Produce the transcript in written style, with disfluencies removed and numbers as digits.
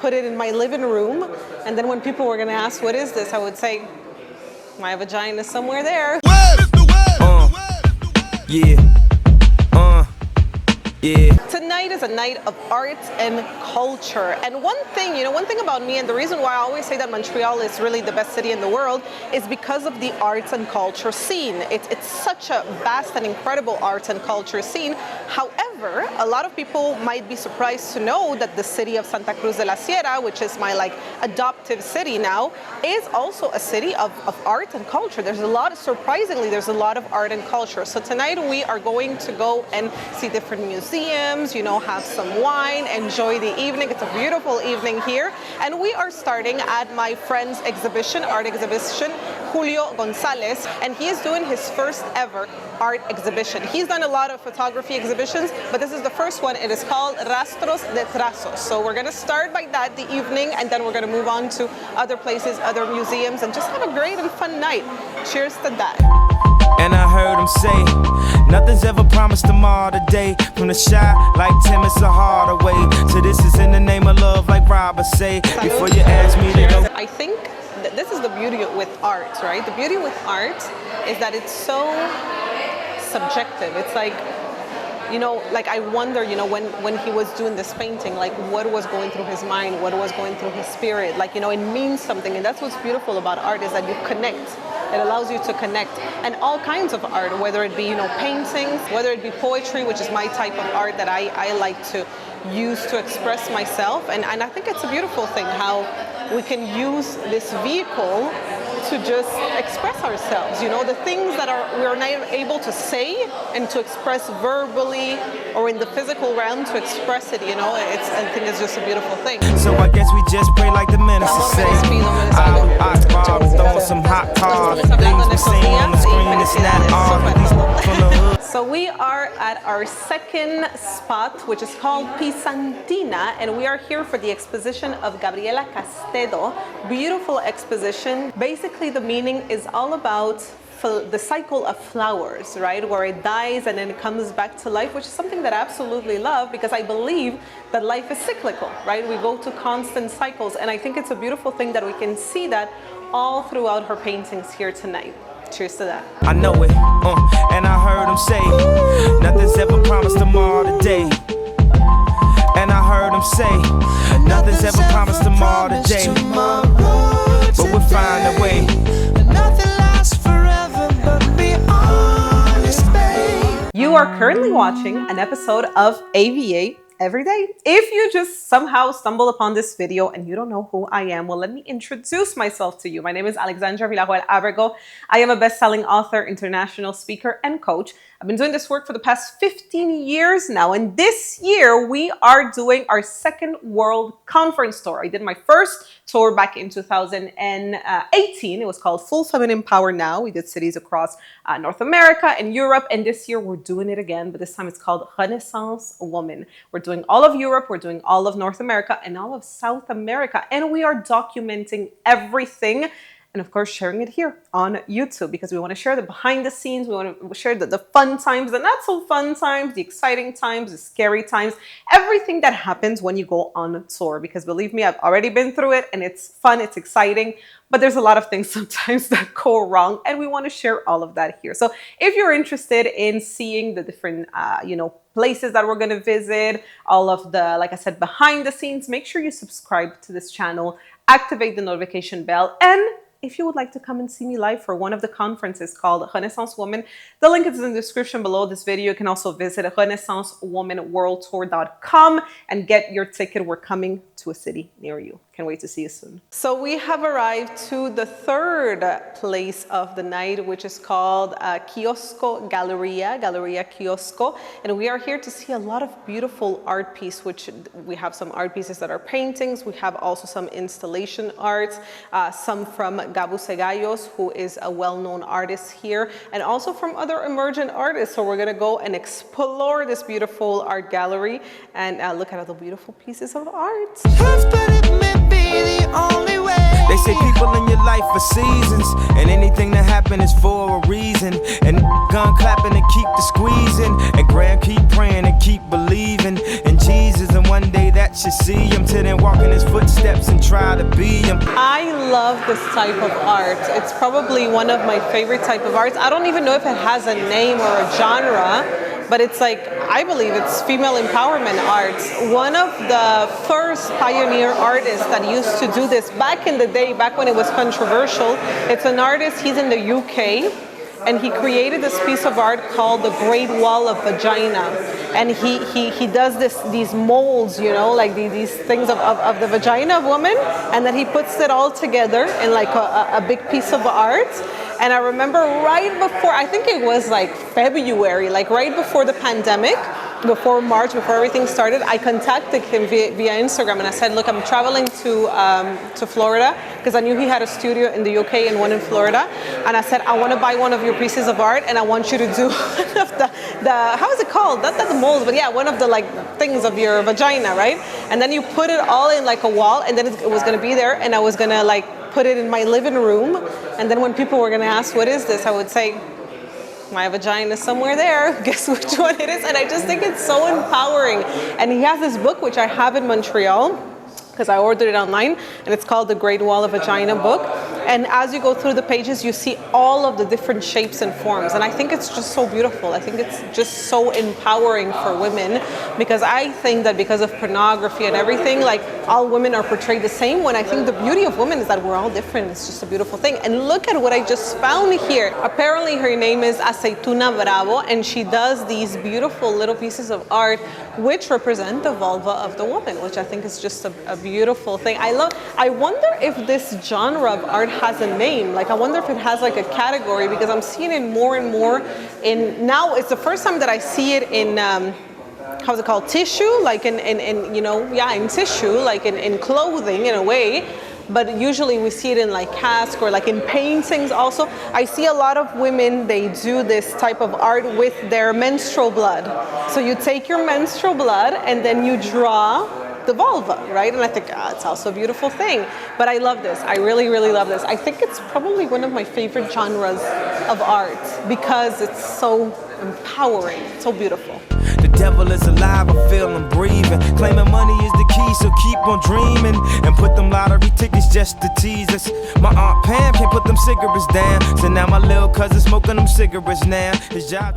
put it in my living room. And then when people were gonna ask, what is this? I would say, my vagina is somewhere there. Yeah. Tonight is a night of art and culture. And one thing about me, and the reason why I always say that Montreal is really the best city in the world, is because of the arts and culture scene. It's such a vast and incredible arts and culture scene. However, a lot of people might be surprised to know that the city of Santa Cruz de la Sierra, which is my adoptive city now, is also a city of art and culture. Surprisingly, there's a lot of art and culture. So tonight we are going to go and see different museums, have some wine, enjoy the evening. It's a beautiful evening here. And we are starting at my friend's art exhibition, Julio Gonzalez, and he is doing his first ever art exhibition. He's done a lot of photography exhibitions, but this is the first one. It is called Rastros de Trazos. So we're gonna start by that the evening, and then we're gonna move on to other places, other museums, and just have a great and fun night. Cheers to that. And I heard him say, nothing's ever promised tomorrow today. From the shy like Tim, it's a harder way. So this is in the name of love, like Robert say. Before you ask me to go. I think that this is the beauty with art, right? The beauty with art is that it's so subjective. It's like, I wonder, when he was doing this painting, what was going through his mind, what was going through his spirit. It means something. And that's what's beautiful about art, is that you connect. It allows you to connect. And all kinds of art, whether it be, paintings, whether it be poetry, which is my type of art that I like to use to express myself. And I think it's a beautiful thing how we can use this vehicle to just express ourselves, the things that we're not able to say and to express verbally or in the physical realm, to express it, I think it's just a beautiful thing. So I guess we just pray like the minister say. Throwing some hot cars, things we seen on the screen, it's not all. So we are at our second spot, which is called Pisantina, and we are here for the exposition of Gabriela Castedo. Beautiful exposition. Basically, the meaning is all about the cycle of flowers, right? Where it dies and then it comes back to life, which is something that I absolutely love, because I believe that life is cyclical, right? We go to constant cycles, and I think it's a beautiful thing that we can see that all throughout her paintings here tonight. Cheers to that. I know it, and I heard him say, nothing's ever promised tomorrow today. And I heard him say, nothing's ever promised tomorrow today. But we'll find a way. Nothing lasts forever, but be honest, babe. You are currently watching an episode of A.V.A. Every day. If you just somehow stumble upon this video and you don't know who I am, well, let me introduce myself to you. My name is Alexandra Villarroel Abrego. I am a best-selling author, international speaker, and coach. I've been doing this work for the past 15 years now, and this year we are doing our second World Conference tour. I did my first tour back in 2018. It was called Full Feminine Power Now. We did cities across North America and Europe, and this year we're doing it again, but this time it's called Renaissance Woman. We're doing all of Europe, we're doing all of North America, and all of South America, and we are documenting everything. And of course, sharing it here on YouTube, because we want to share the behind the scenes. We want to share the fun times, the not so fun times, the exciting times, the scary times, everything that happens when you go on tour. Because believe me, I've already been through it, and it's fun, it's exciting, but there's a lot of things sometimes that go wrong, and we want to share all of that here. So if you're interested in seeing the different, places that we're going to visit, all of the, like I said, behind the scenes, make sure you subscribe to this channel, activate the notification bell, and if you would like to come and see me live for one of the conferences called Renaissance Woman, the link is in the description below this video. You can also visit renaissancewomanworldtour.com and get your ticket. We're coming to a city near you. Can't wait to see you soon. So we have arrived to the third place of the night, which is called Kiosco Galleria Kiosco. And we are here to see a lot of beautiful art pieces, which we have some art pieces that are paintings. We have also some installation arts, some from Gabu Cegallos, who is a well-known artist here, and also from other emergent artists. So we're gonna go and explore this beautiful art gallery and look at all the beautiful pieces of art. They say people in your life for seasons, and anything that happen is for a reason. And gun clapping and keep the squeezing, and grand keep praying and keep believing in Jesus. And one day that you see him, to then walk in his footsteps and try to be him. I love this type of art. It's probably one of my favorite type of arts. I don't even know if it has a name or a genre, but it's like, I believe it's female empowerment arts. One of the first pioneer artists that used to do this back in the day, back when it was controversial, it's an artist, he's in the UK, and he created this piece of art called the Great Wall of Vagina. And he does these molds, you know, like these things of the vagina of women, and then he puts it all together in like a big piece of art. And I remember right before, I think it was like February, like right before the pandemic, before March, before everything started, I contacted him via Instagram, and I said, look, I'm traveling to Florida, because I knew he had a studio in the UK and one in Florida. And I said, I want to buy one of your pieces of art, and I want you to do one of the how is it called? Not the molds, but yeah, one of the like things of your vagina, right? And then you put it all in like a wall, and then it was going to be there, and I was going to like put it in my living room. And then when people were going to ask, what is this? I would say, my vagina is somewhere there. Guess which one it is? And I just think it's so empowering. And he has this book, which I have in Montreal, because I ordered it online, and it's called The Great Wall of Vagina book. And as you go through the pages, you see all of the different shapes and forms. And I think it's just so beautiful. I think it's just so empowering for women, because I think that because of pornography and everything, like all women are portrayed the same, when I think the beauty of women is that we're all different. It's just a beautiful thing. And look at what I just found here. Apparently her name is Aceituna Bravo, and she does these beautiful little pieces of art which represent the vulva of the woman, which I think is just a beautiful thing. I wonder if this genre of art has a name. Like, I wonder if it has like a category, because I'm seeing it more and more in, now it's the first time that I see it in, how's it called? Tissue, like in you know, yeah, in tissue, like in clothing in a way. But usually we see it in like cask or like in paintings also. I see a lot of women, they do this type of art with their menstrual blood. So you take your menstrual blood and then you draw the vulva, right? And I think, it's also a beautiful thing. But I love this. I really, really love this. I think it's probably one of my favorite genres of art, because it's so empowering, so beautiful. The devil is alive, I feel him breathing. Claiming money is the key, so keep on dreaming. And put them lottery tickets just to tease us. My Aunt Pam can't put them cigarettes down, so now my little cousin smoking them cigarettes now. His job